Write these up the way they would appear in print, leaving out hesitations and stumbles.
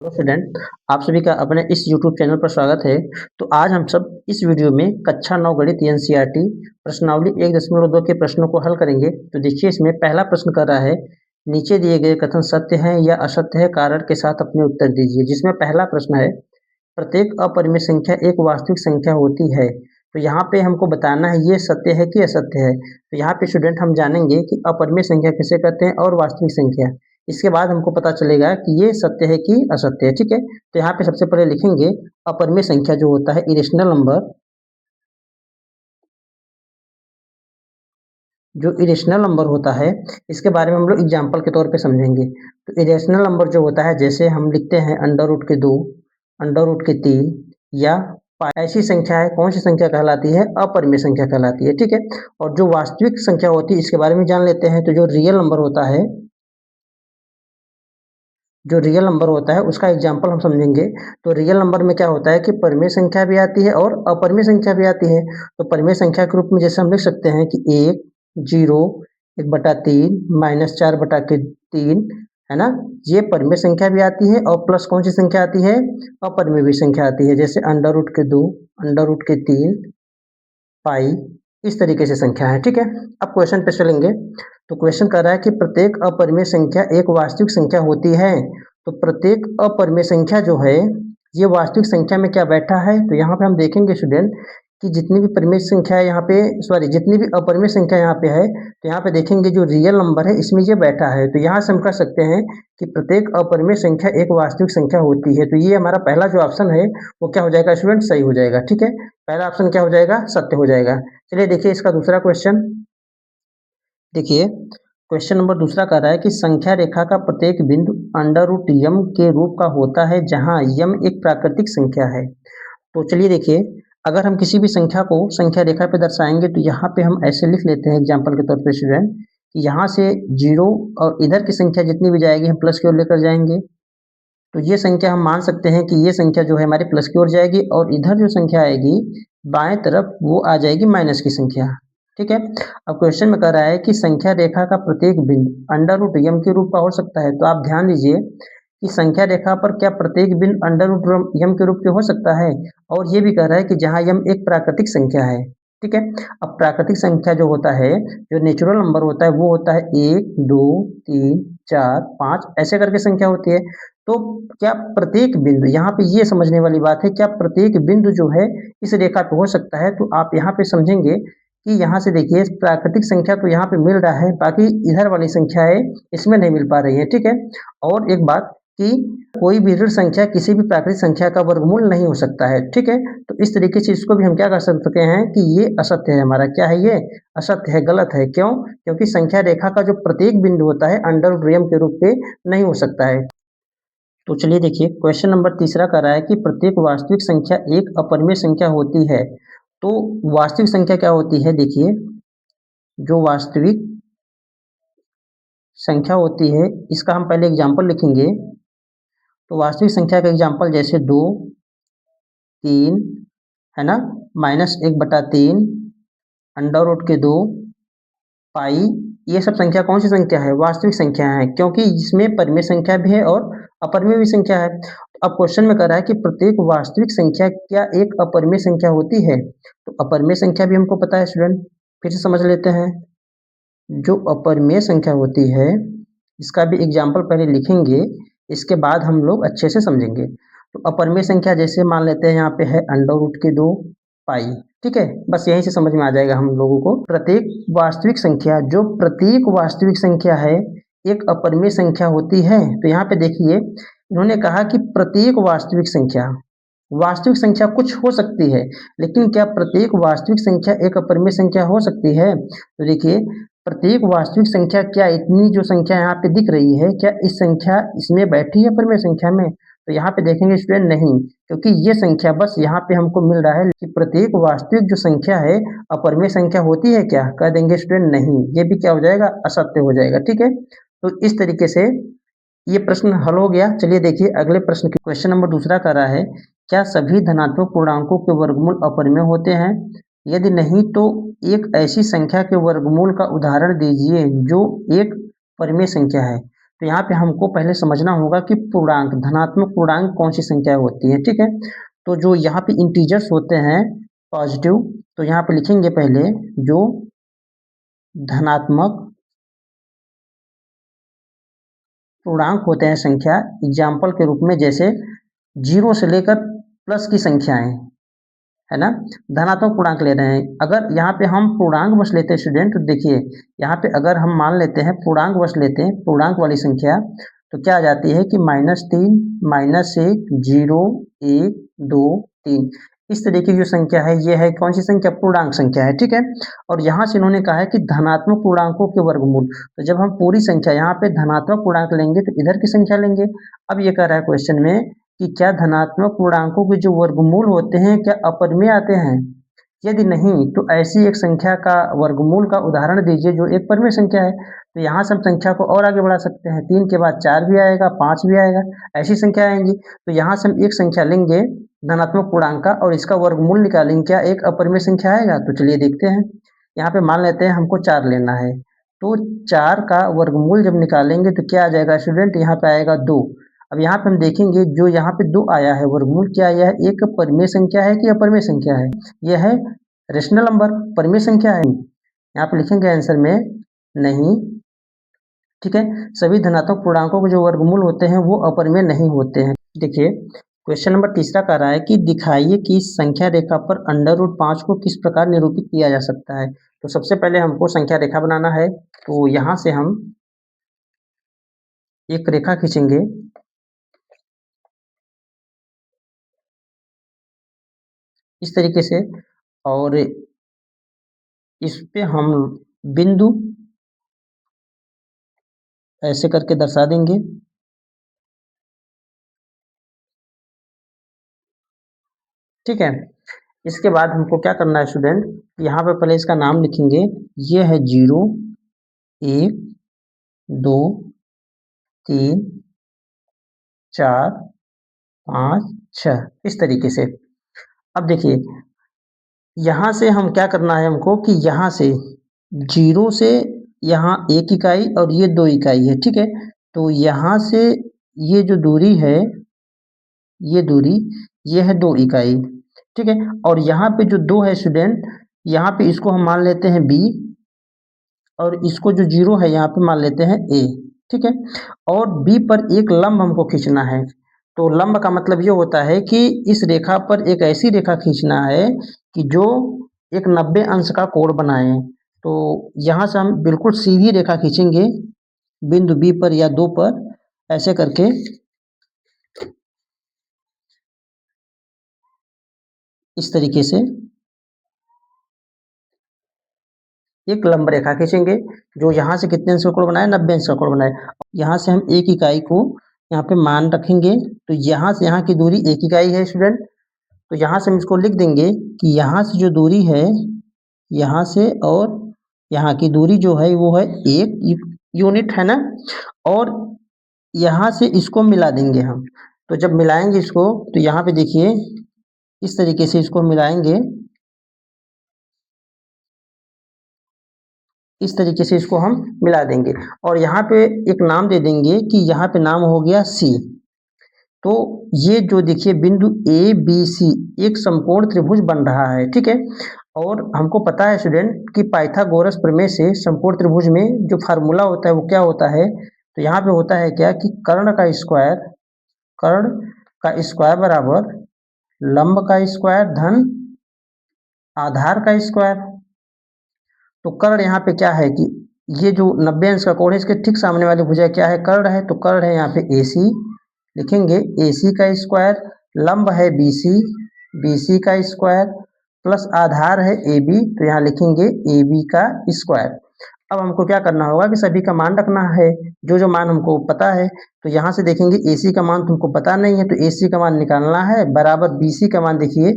Hello student, आप सभी का अपने इस यूट्यूब चैनल पर स्वागत है। तो आज हम सब इस वीडियो में कक्षा 9 गणित एनसीईआरटी प्रश्नावली 1.2 के प्रश्नों को हल करेंगे। तो देखिए, इसमें पहला प्रश्न कर रहा है, नीचे दिए गए कथन सत्य हैं या असत्य है, कारण के साथ अपने उत्तर दीजिए। जिसमें पहला प्रश्न है, प्रत्येक अपरिमेय संख्या एक वास्तविक संख्या होती है। तो यहाँ पे हमको बताना है ये सत्य है कि असत्य है। तो यहाँ पे स्टूडेंट हम जानेंगे कि अपरिमेय संख्या किसे कहते हैं और वास्तविक संख्या। इसके बाद हमको पता चलेगा कि ये सत्य है कि असत्य है। ठीक है, तो यहाँ पे सबसे पहले लिखेंगे अपरिमेय संख्या जो होता है इरेशनल नंबर। जो इरेशनल नंबर होता है इसके बारे में हम लोग एग्जाम्पल के तौर पे समझेंगे। तो इरेशनल नंबर जो होता है, जैसे हम लिखते हैं अंडर रूट के 2, अंडर रूट के 3 या ऐसी संख्या है, कौन सी संख्या कहलाती है? अपरिमेय संख्या कहलाती है। ठीक है, और जो वास्तविक संख्या होती है इसके बारे में जान लेते हैं। तो जो रियल नंबर होता है, जो रियल नंबर होता है उसका एग्जाम्पल हम समझेंगे। तो रियल नंबर में क्या होता है कि परिमेय संख्या भी आती है और अपरिमेय संख्या भी आती है। तो परिमेय संख्या के रूप में जैसे हम लिख सकते हैं कि 1, 0, 1/3, -4/3, है ना? ये परिमेय संख्या भी आती है और प्लस कौन सी संख्या आती है? अपरिमेय भी संख्या आती है, जैसे अंडर रूट के 2, अंडर रूट के 3, पाई, इस तरीके से संख्या है। ठीक है, अब क्वेश्चन पे चलेंगे। तो क्वेश्चन कह रहा है कि प्रत्येक अपरिमेय संख्या एक वास्तविक संख्या होती है। तो प्रत्येक अपरिमेय संख्या जो है ये वास्तविक संख्या में क्या बैठा है? तो यहाँ पे हम देखेंगे स्टूडेंट कि जितनी भी परिमेय संख्या है यहाँ पे, सॉरी, जितनी भी अपरिमेय संख्या यहाँ पे है, तो यहाँ पे देखेंगे जो रियल नंबर है इसमें ये बैठा है। तो यहाँ से हम कह सकते हैं कि प्रत्येक अपरिमेय संख्या एक वास्तविक संख्या होती है। तो ये हमारा पहला जो ऑप्शन है वो क्या हो जाएगा स्टूडेंट? सही हो जाएगा। ठीक है, पहला ऑप्शन क्या हो जाएगा? सत्य हो जाएगा। चलिए देखिए इसका दूसरा क्वेश्चन। देखिए, क्वेश्चन नंबर दूसरा कह रहा है कि संख्या रेखा का प्रत्येक बिंदु अंडर रूट यम के रूप का होता है जहां यम एक प्राकृतिक संख्या है। तो चलिए देखिए, अगर हम किसी भी संख्या को संख्या रेखा पे दर्शाएंगे तो यहाँ पे हम ऐसे लिख लेते हैं एग्जाम्पल के तौर पे स्टूडेंट कि यहाँ से 0 और इधर की संख्या जितनी भी जाएगी हम प्लस की ओर लेकर जाएंगे। तो ये संख्या हम मान सकते हैं कि ये संख्या जो है हमारी प्लस की ओर जाएगी और इधर जो संख्या आएगी बाएं तरफ वो आ जाएगी माइनस की संख्या। ठीक है, अब क्वेश्चन में कह रहा है कि संख्या रेखा का प्रत्येक बिंदु अंडर रूट यम के रूप का हो सकता है। तो आप ध्यान दीजिए कि संख्या रेखा पर क्या प्रत्येक बिंदु अंडर रूट यम के रूप के हो सकता है? और ये भी कह रहा है कि जहाँ यम एक प्राकृतिक संख्या है। ठीक है, अब प्राकृतिक संख्या जो होता है, जो नेचुरल नंबर होता है वो होता है 1, 2, 3, 4, 5 ऐसे करके संख्या होती है। तो क्या प्रत्येक बिंदु, यहाँ पे ये समझने वाली बात है, क्या प्रत्येक बिंदु जो है इस रेखा पे हो सकता है? तो आप यहाँ पे समझेंगे कि यहाँ से देखिए प्राकृतिक संख्या तो यहाँ पे मिल रहा है, बाकी इधर वाली संख्याएं इसमें नहीं मिल पा रही है। ठीक है, और एक बात कि कोई भी ऋण संख्या किसी भी प्राकृतिक संख्या का वर्गमूल नहीं हो सकता है। ठीक है, तो इस तरीके से इसको भी हम क्या कर सकते हैं कि ये असत्य है हमारा। क्या है ये? असत्य है, गलत है। क्यों? क्योंकि संख्या रेखा का जो प्रत्येक बिंदु होता है अंडर रूट यम के रूप पे नहीं हो सकता है। तो चलिए देखिए, क्वेश्चन नंबर तीसरा कह रहा है कि प्रत्येक वास्तविक संख्या एक अपरिमेय संख्या होती है। तो वास्तविक संख्या क्या होती है? देखिए, जो वास्तविक संख्या होती है इसका हम पहले एग्जाम्पल लिखेंगे। तो वास्तविक संख्या का एग्जाम्पल जैसे 2, 3, है ना, -1/3, अंडर रूट के 2, पाई, ये सब संख्या कौन सी संख्या है? वास्तविक संख्या है, क्योंकि इसमें परिमेय संख्या भी है और अपरिमेय भी संख्या है। अब क्वेश्चन में कह रहा है कि प्रत्येक वास्तविक संख्या क्या एक अपरिमेय संख्या होती है? तो अपरिमेय संख्या भी हमको पता है स्टूडेंट, फिर से समझ लेते हैं। जो अपरिमेय संख्या होती है इसका भी एग्जाम्पल पहले लिखेंगे, इसके बाद हम लोग अच्छे से समझेंगे। तो अपरिमेय संख्या जैसे मान लेते हैं यहाँ पे है अंडर रूट के 2, पाई। ठीक है, बस यहीं से समझ में आ जाएगा हम लोगों को। प्रत्येक वास्तविक संख्या, जो प्रत्येक वास्तविक संख्या है एक अपरिमेय संख्या होती है। तो यहाँ पे देखिए इन्होंने कहा कि प्रत्येक वास्तविक संख्या, वास्तविक संख्या कुछ हो सकती है, लेकिन क्या प्रत्येक वास्तविक संख्या एक अपरिमेय संख्या हो सकती है? तो देखिए, प्रत्येक वास्तविक संख्या, क्या इतनी जो संख्या यहाँ पे दिख रही है क्या इस संख्या इसमें बैठी है अपरिमेय संख्या में? तो यहाँ पे देखेंगे स्टूडेंट नहीं, क्योंकि ये संख्या बस यहाँ पे हमको मिल रहा है कि प्रत्येक वास्तविक जो संख्या है अपरिमेय संख्या होती है क्या? कह देंगे स्टूडेंट नहीं, ये भी क्या हो जाएगा? असत्य हो जाएगा। ठीक है, तो इस तरीके से ये प्रश्न हल हो गया। चलिए देखिए अगले प्रश्न की, क्वेश्चन नंबर दूसरा कर रहा है, क्या सभी धनात्मक पूर्णांकों के वर्गमूल अपरिमेय होते हैं? यदि नहीं तो एक ऐसी संख्या के वर्गमूल का उदाहरण दीजिए जो एक परिमेय संख्या है। तो यहाँ पे हमको पहले समझना होगा कि पूर्णांक, धनात्मक पूर्णांक कौन सी संख्या होती है, ठीक है। तो जो यहाँ पे इंटीजर्स होते हैं पॉजिटिव, तो यहाँ पे लिखेंगे पहले जो धनात्मक पूर्णांक होते हैं संख्या, एग्जाम्पल के रूप में जैसे 0 से लेकर प्लस की संख्याएं, है ना, धनात्मक पूर्णांक ले रहे हैं। अगर यहाँ पे हम पूर्णांक बस लेते हैं स्टूडेंट, तो देखिए यहाँ पे अगर हम मान लेते हैं पूर्णांक बस लेते हैं, पूर्णांक वाली संख्या, तो क्या आ जाती है कि -3, -1, 0, 1, 2, 3, इस तरीके की जो संख्या है ये है कौन सी संख्या, पूर्णांक संख्या है, ठीक है। और यहाँ से इन्होंने कहा है कि धनात्मक पूर्णांकों के वर्गमूल, तो जब हम पूरी संख्या यहाँ पे धनात्मक पूर्णांक लेंगे तो इधर की संख्या लेंगे। अब ये कह रहा है क्वेश्चन में कि क्या धनात्मक पूर्णांकों के जो वर्गमूल होते हैं क्या अपरिमेय आते हैं, यदि नहीं तो ऐसी एक संख्या का वर्गमूल का उदाहरण दीजिए जो एक परिमेय संख्या है। तो यहाँ से हम संख्या को और आगे बढ़ा सकते हैं, 3 के बाद 4 भी आएगा, 5 भी आएगा, ऐसी संख्या आएंगी। तो यहाँ से हम एक संख्या लेंगे धनात्मक पूर्णांक का और इसका वर्गमूल निकालेंगे, क्या एक अपरिमेय संख्या आएगा। तो चलिए देखते हैं, यहाँ पे मान लेते हैं हमको 4 लेना है, तो 4 का वर्गमूल जब निकालेंगे तो क्या आ जाएगा स्टूडेंट, यहाँ पे आएगा 2। अब यहाँ पे हम देखेंगे जो यहाँ पे 2 आया है वर्गमूल, क्या यह एक परिमेय संख्या है कि अपरिमेय संख्या है, यह है रेशनल नंबर, परिमेय संख्या है। यहाँ पे लिखेंगे आंसर में नहीं, ठीक है। सभी धनात्मक पूर्णांकों के जो वर्गमूल होते हैं वो अपरिमेय नहीं होते हैं। देखिए क्वेश्चन नंबर तीसरा कह रहा है कि दिखाइए कि इस संख्या रेखा पर √5 को किस प्रकार निरूपित किया जा सकता है। तो सबसे पहले हमको संख्या रेखा बनाना है, तो यहाँ से हम एक रेखा खींचेंगे, इस तरीके से, और इस पे हम बिंदु ऐसे करके दर्शा देंगे, ठीक है। इसके बाद हमको क्या करना है स्टूडेंट, यहाँ पे पहले इसका नाम लिखेंगे, ये है 0, 1, 2, 3, 4, 5, 6, इस तरीके से। अब देखिए यहाँ से हम क्या करना है हमको कि यहाँ से 0 से यहाँ 1 इकाई और ये 2 इकाई है, ठीक है। तो यहाँ से ये जो दूरी है, ये दूरी, ये है 2 इकाई, ठीक है। और यहाँ पे जो 2 है स्टूडेंट, यहाँ पे इसको हम मान लेते हैं b, और इसको जो 0 है यहाँ पे मान लेते हैं a, ठीक है। और b पर एक लंब हमको खींचना है। तो लंब का मतलब ये होता है कि इस रेखा पर एक ऐसी रेखा खींचना है कि जो एक 90 अंश का कोण बनाए। तो यहाँ से हम बिल्कुल सीधी रेखा खींचेंगे बिंदु B पर या 2 पर, ऐसे करके इस तरीके से एक लंब रेखा खींचेंगे जो यहाँ से कितने अंश का कोण बनाए, 90 अंश का कोण बनाए। यहाँ से हम 1 इकाई को यहाँ पे मान रखेंगे, तो यहाँ से यहाँ की दूरी 1 इकाई है स्टूडेंट। तो यहाँ से हम इसको लिख देंगे कि यहाँ से जो दूरी है, यहाँ से और यहाँ की दूरी जो है वो है 1 यूनिट, है ना। और यहाँ से इसको मिला देंगे हम। तो जब मिलाएंगे इसको, तो यहाँ पे देखिए इस तरीके से इसको मिलाएंगे, इस तरीके से इसको हम मिला देंगे और यहाँ पे एक नाम दे देंगे कि यहाँ पे नाम हो गया C। तो ये जो देखिए बिंदु ABC एक समकोण त्रिभुज बन रहा है, ठीक है। और हमको पता है स्टूडेंट कि पाइथागोरस प्रमेय से समकोण त्रिभुज में जो फार्मूला होता है वो क्या होता है, तो यहाँ पे होता है क्या कि कर्ण का स्क्वायर बराबर लंब का स्क्वायर धन आधार का स्क्वायर। तो कर्ण यहाँ पे क्या है कि ये जो 90 अंश का कोण है इसके ठीक सामने वाली भुजा क्या है, कर्ण है। तो कर्ण है यहाँ पे AC, लिखेंगे AC का स्क्वायर, लंब है BC का स्क्वायर, प्लस आधार है AB, तो यहाँ लिखेंगे AB का स्क्वायर। अब हमको क्या करना होगा कि सभी का मान रखना है, जो जो मान हमको पता है। तो यहाँ से देखेंगे AC का मान तुमको पता नहीं है, तो AC का मान निकालना है, बराबर BC का मान देखिए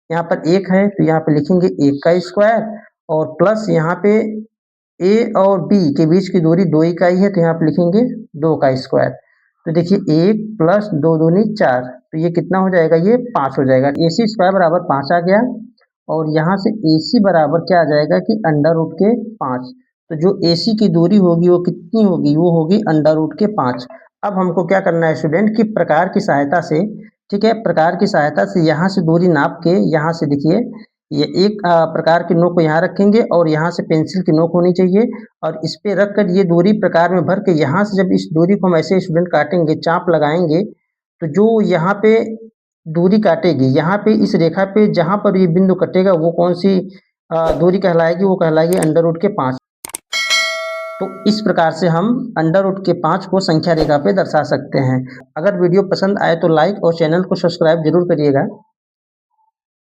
यहाँ पर 1 है, तो यहाँ पे लिखेंगे 1 का स्क्वायर, और प्लस यहाँ पे A और B के बीच की दूरी 2 इकाई है, तो यहाँ पे लिखेंगे 2 का स्क्वायर। तो देखिए 1 प्लस 2 दूनी 4, तो ये कितना हो जाएगा, ये 5 हो जाएगा। AC स्क्वायर बराबर 5 आ गया, और यहाँ से AC बराबर क्या आ जाएगा कि √5। तो जो AC की दूरी होगी वो कितनी होगी, वो होगी अंडर रूट के 5। अब हमको क्या करना है स्टूडेंट कि प्रकार की सहायता से, ठीक है, प्रकार की सहायता से यहाँ से दूरी नाप के, यहाँ से देखिए ये एक प्रकार की नोक को यहाँ रखेंगे और यहाँ से पेंसिल की नोक होनी चाहिए और इस पे रख कर ये दूरी प्रकार में भर के यहाँ से जब इस दूरी को हम ऐसे स्टूडेंट काटेंगे, चाप लगाएंगे, तो जो यहाँ पे दूरी काटेगी, यहाँ पे इस रेखा पे जहाँ पर ये बिंदु कटेगा वो कौन सी दूरी कहलाएगी, वो कहलाएगी अंडर रूट के 5। तो इस प्रकार से हम अंडर रूट के 5 को संख्या रेखा पे दर्शा सकते हैं। अगर वीडियो पसंद आए तो लाइक और चैनल को सब्सक्राइब जरूर करिएगा।